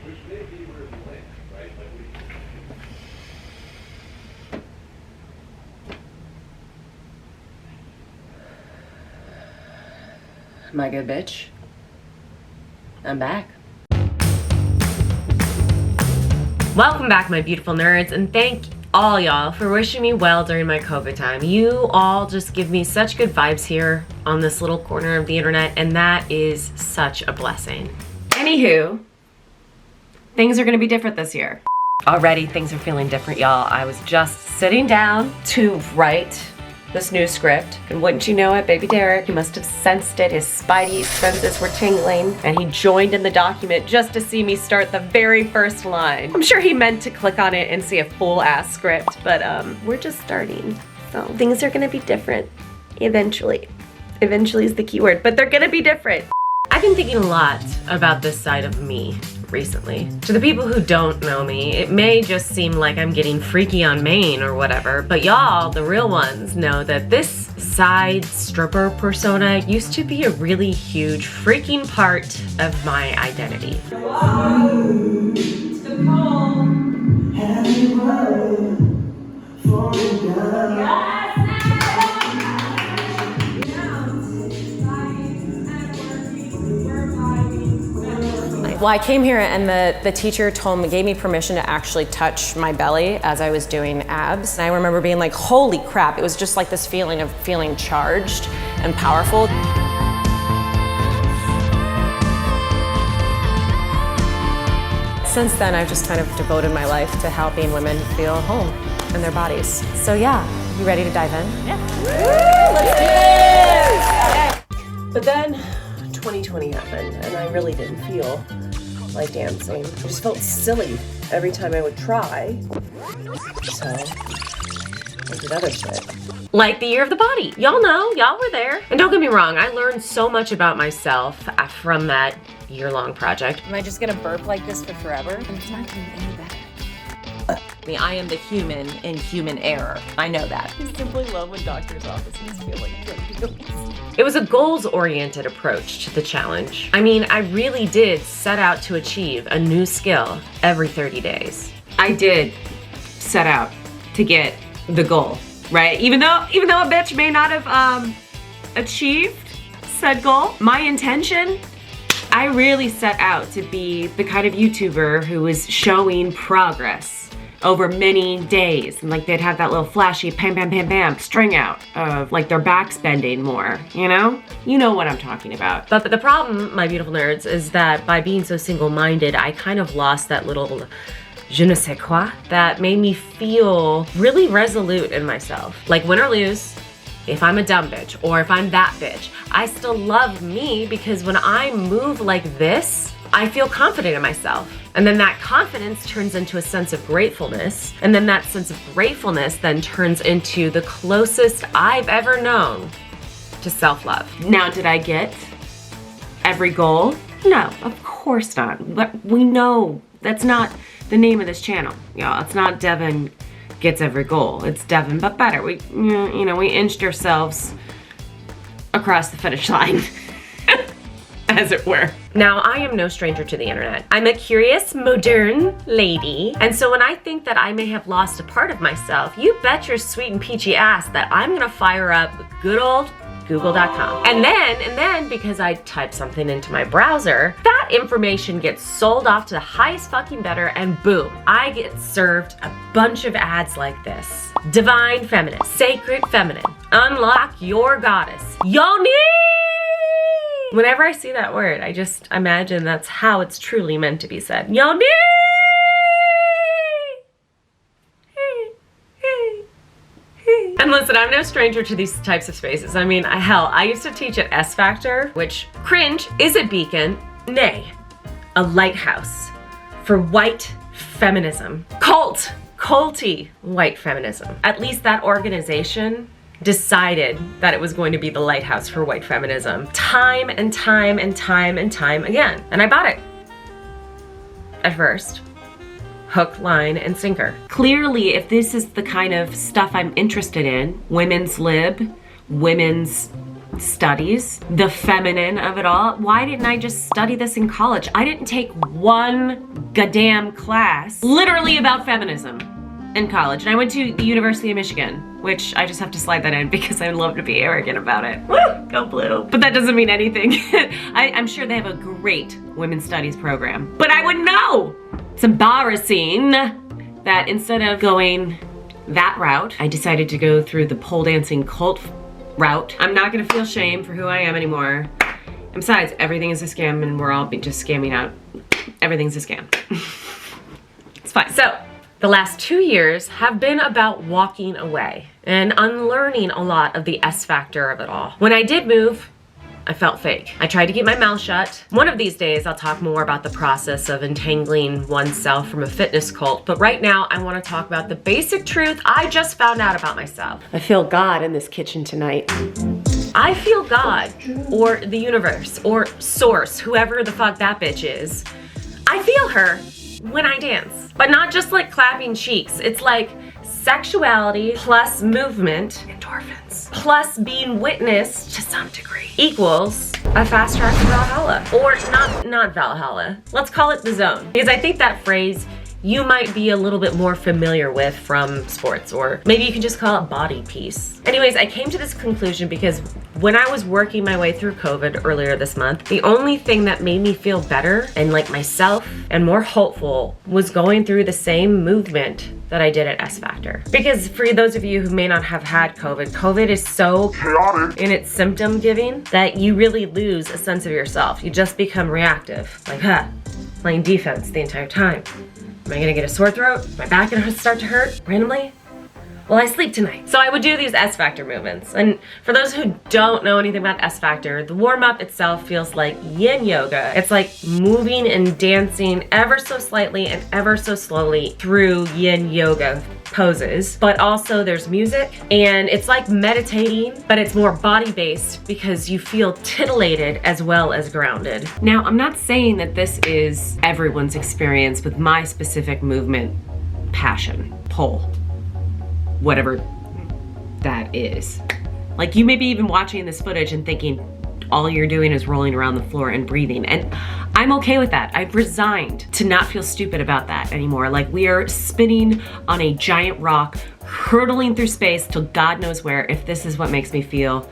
Which may be where we land, right? Like we. My good bitch. I'm back. Welcome back, my beautiful nerds, and thank all y'all for wishing me well during my COVID time. You all just give me such good vibes here on this little corner of the internet, and that is such a blessing. Anywho, things are gonna be different this year. Already things are feeling different, y'all. I was just sitting down to write this new script, and wouldn't you know it, baby Derek, he must have sensed it. His spidey senses were tingling, and he joined in the document just to see me start the very first line. I'm sure he meant to click on it and see a full-ass script, but we're just starting, so things are gonna be different eventually. Eventually is the key word, but they're gonna be different. I've been thinking a lot about this side of me recently. To the people who don't know me, it may just seem like I'm getting freaky on Maine or whatever, but y'all, the real ones, know that this side stripper persona used to be a really huge freaking part of my identity. Well, I came here and the teacher gave me permission to actually touch my belly as I was doing abs. And I remember being like, holy crap, it was just like this feeling of feeling charged and powerful. Since then, I've just kind of devoted my life to helping women feel home in their bodies. So yeah, you ready to dive in? Yeah. Woo, let's do it! But then 2020 happened, and I really didn't feel like dancing. I just felt silly every time I would try. So I did other shit. Like the year of the body. Y'all know, y'all were there. And don't get me wrong, I learned so much about myself from that year-long project. Am I just gonna burp like this for forever? And it's not doing any better. I mean, I am the human in human error. I know that. I simply love when doctors' offices feel like drug dealers. It was a goals-oriented approach to the challenge. I mean, I really did set out to achieve a new skill every 30 days. I did set out to get the goal, right? Even though a bitch may not have achieved said goal, my intention, I really set out to be the kind of YouTuber who was showing progress over many days. And like they'd have that little flashy pam pam pam pam string out of like their backs bending more, you know? You know what I'm talking about. But the problem, my beautiful nerds, is that by being so single-minded, I kind of lost that little je ne sais quoi that made me feel really resolute in myself. Like win or lose, if I'm a dumb bitch or if I'm that bitch, I still love me because when I move like this, I feel confident in myself. And then that confidence turns into a sense of gratefulness. And then that sense of gratefulness then turns into the closest I've ever known to self-love. Now, did I get every goal? No, of course not. But we know that's not the name of this channel. Y'all, it's not Devin Gets Every Goal. It's Devin But Better. We inched ourselves across the finish line. As it were. Now, I am no stranger to the internet. I'm a curious, modern lady. And so when I think that I may have lost a part of myself, you bet your sweet and peachy ass that I'm gonna fire up good old Google.com. And then, because I type something into my browser, that information gets sold off to the highest fucking bidder, and boom, I get served a bunch of ads like this. Divine feminine, sacred feminine, unlock your goddess. Yoni! Whenever I see that word, I just imagine that's how it's truly meant to be said. Yoni! And listen, I'm no stranger to these types of spaces. I mean, hell, I used to teach at SFactor, which, cringe, is a beacon, nay, a lighthouse for white feminism. Culty white feminism. At least that organization decided that it was going to be the lighthouse for white feminism time and time and time and time again. And I bought it. At first. Hook, line, and sinker. Clearly, if this is the kind of stuff I'm interested in, women's lib, women's studies, the feminine of it all. Why didn't I just study this in college? I didn't take one goddamn class literally about feminism in college. And I went to the University of Michigan, which I just have to slide that in because I love to be arrogant about it. Woo, go blue. But that doesn't mean anything. I'm sure they have a great women's studies program, but I wouldn't know. It's embarrassing that instead of going that route, I decided to go through the pole dancing cult route. I'm not gonna feel shame for who I am anymore. And besides, everything is a scam and we're all just scamming out. Everything's a scam. It's fine. So, the last 2 years have been about walking away and unlearning a lot of the S factor of it all. When I did move, I felt fake. I tried to keep my mouth shut. One of these days, I'll talk more about the process of entangling oneself from a fitness cult, but right now, I wanna talk about the basic truth I just found out about myself. I feel God in this kitchen tonight. I feel God, or the universe, or source, whoever the fuck that bitch is. I feel her when I dance, but not just like clapping cheeks. It's like sexuality plus movement, endorphins, plus being witnessed to some degree equals a fast track to Valhalla. Or not Valhalla. Let's call it the zone. Because I think that phrase you might be a little bit more familiar with from sports, or maybe you can just call it body peace. Anyways, I came to this conclusion because when I was working my way through COVID earlier this month, the only thing that made me feel better and like myself and more hopeful was going through the same movement that I did at SFactor. Because for those of you who may not have had COVID is so chaotic in its symptom giving that you really lose a sense of yourself. You just become reactive, like, playing defense the entire time. Am I gonna get a sore throat? My back gonna start to hurt randomly? Well, I sleep tonight. So I would do these S-Factor movements. And for those who don't know anything about S-Factor, the warm-up itself feels like yin yoga. It's like moving and dancing ever so slightly and ever so slowly through yin yoga poses. But also there's music, and it's like meditating, but it's more body-based because you feel titillated as well as grounded. Now, I'm not saying that this is everyone's experience with my specific movement, passion, pull, whatever that is. Like, you may be even watching this footage and thinking all you're doing is rolling around the floor and breathing, and I'm okay with that. I've resigned to not feel stupid about that anymore. Like, we are spinning on a giant rock, hurtling through space till God knows where, if this is what makes me feel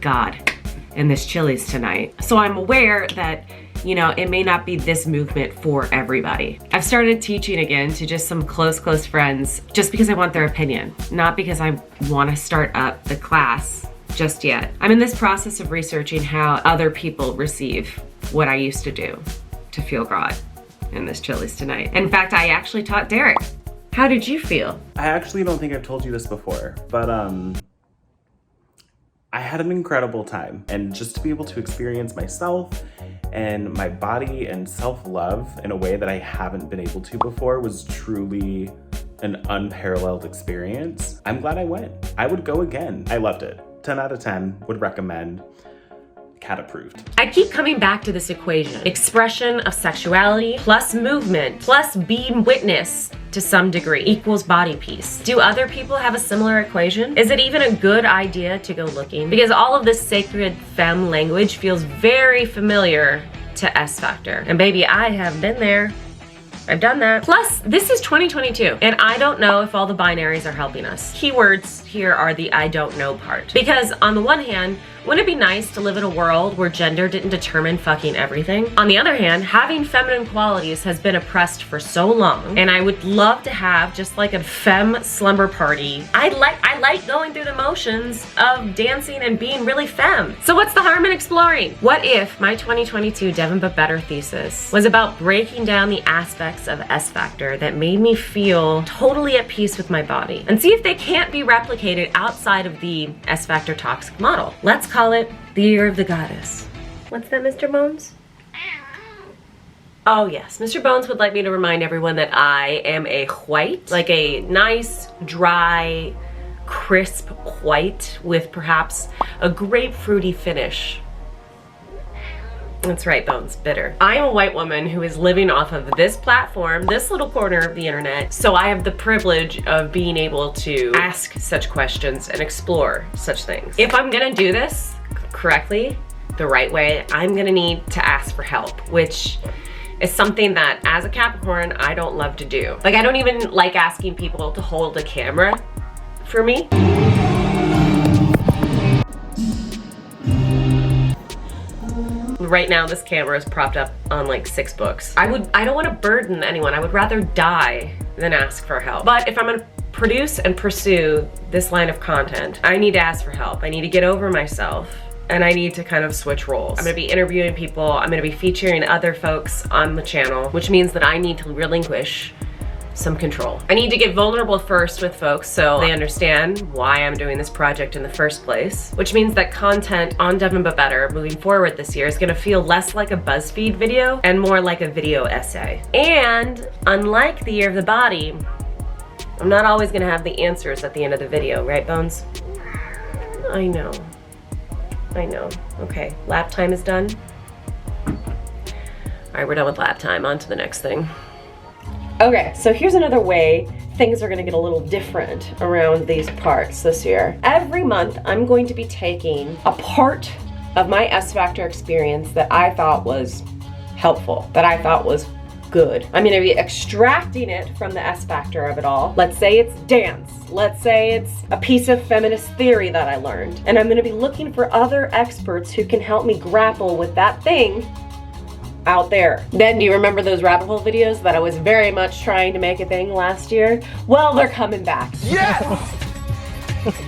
God in this Chili's tonight. So I'm aware that, you know, it may not be this movement for everybody. I've started teaching again to just some close friends just because I want their opinion, not because I want to start up the class just yet. I'm in this process of researching how other people receive what I used to do to feel God in this Chili's tonight. In fact, I actually taught Derek. How did you feel? I actually don't think I've told you this before, but I had an incredible time, and just to be able to experience myself and my body and self-love in a way that I haven't been able to before was truly an unparalleled experience. I'm glad I went. I would go again. I loved it. 10 out of 10, would recommend. Cat approved. I keep coming back to this equation. Expression of sexuality plus movement plus being witness to some degree equals body peace. Do other people have a similar equation? Is it even a good idea to go looking? Because all of this sacred femme language feels very familiar to S-Factor. And baby, I have been there. I've done that. Plus, this is 2022, and I don't know if all the binaries are helping us. Keywords here are the I don't know part. Because on the one hand, wouldn't it be nice to live in a world where gender didn't determine fucking everything? On the other hand, having feminine qualities has been oppressed for so long, and I would love to have just like a femme slumber party. I like going through the motions of dancing and being really femme. So what's the harm in exploring? What if my 2022 Devin But Better thesis was about breaking down the aspects of S-Factor that made me feel totally at peace with my body, and see if they can't be replicated outside of the S-Factor toxic model. Let's call it the year of the goddess. What's that, Mr. Bones? Oh yes, Mr. Bones would like me to remind everyone that I am a white, like a nice, dry, crisp white with perhaps a grapefruity finish. That's right, Bones, bitter. I am a white woman who is living off of this platform, this little corner of the internet, so I have the privilege of being able to ask such questions and explore such things. If I'm gonna do this, correctly, the right way, I'm gonna need to ask for help, which is something that as a Capricorn, I don't love to do. Like, I don't even like asking people to hold a camera for me. Right now, this camera is propped up on like 6 books. I don't want to burden anyone. I would rather die than ask for help. But if I'm gonna produce and pursue this line of content, I need to ask for help. I need to get over myself, and I need to kind of switch roles. I'm gonna be interviewing people, I'm gonna be featuring other folks on the channel, which means that I need to relinquish some control. I need to get vulnerable first with folks so they understand why I'm doing this project in the first place, which means that content on Devin But Better moving forward this year is gonna feel less like a BuzzFeed video and more like a video essay. And unlike the Year of the Body, I'm not always gonna have the answers at the end of the video, right, Bones? I know. Okay, lap time is done. All right, we're done with lap time. On to the next thing. Okay, so here's another way things are gonna get a little different around these parts this year. Every month, I'm going to be taking a part of my SFactor experience that I thought was helpful, that I thought was good. I'm gonna be extracting it from the SFactor of it all. Let's say it's dance. Let's say it's a piece of feminist theory that I learned. And I'm gonna be looking for other experts who can help me grapple with that thing out there. Then, do you remember those rabbit hole videos that I was very much trying to make a thing last year? Well, they're coming back. Yes!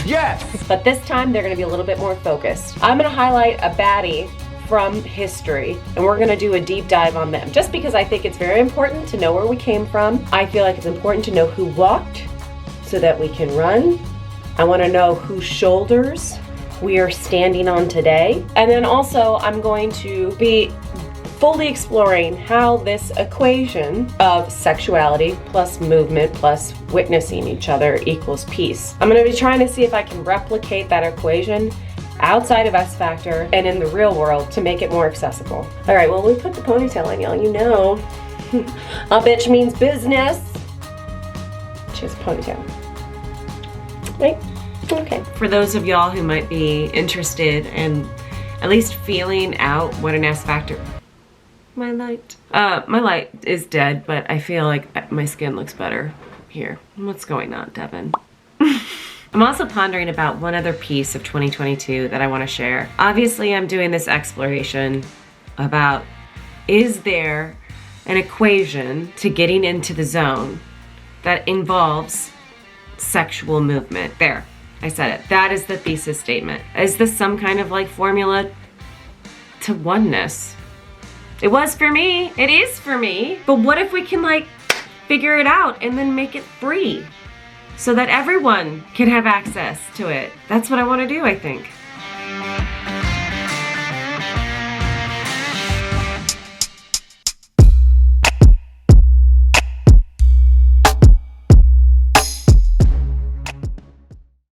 Yes! But this time, they're gonna be a little bit more focused. I'm gonna highlight a baddie from history, and we're gonna do a deep dive on them. Just because I think it's very important to know where we came from. I feel like it's important to know who walked so that we can run. I wanna know whose shoulders we are standing on today. And then also, I'm going to be fully exploring how this equation of sexuality plus movement plus witnessing each other equals peace. I'm gonna be trying to see if I can replicate that equation outside of SFactor and in the real world to make it more accessible. All right, well, we put the ponytail on, y'all, you know. A bitch means business. She has a ponytail. Right? Okay. For those of y'all who might be interested in at least feeling out what an SFactor... My light is dead, but I feel like my skin looks better here. What's going on, Devin? I'm also pondering about one other piece of 2022 that I want to share. Obviously, I'm doing this exploration about, is there an equation to getting into the zone that involves sexual movement? There, I said it. That is the thesis statement. Is this some kind of like formula to oneness? It was for me, it is for me. But what if we can like figure it out and then make it free so that everyone can have access to it? That's what I want to do, I think.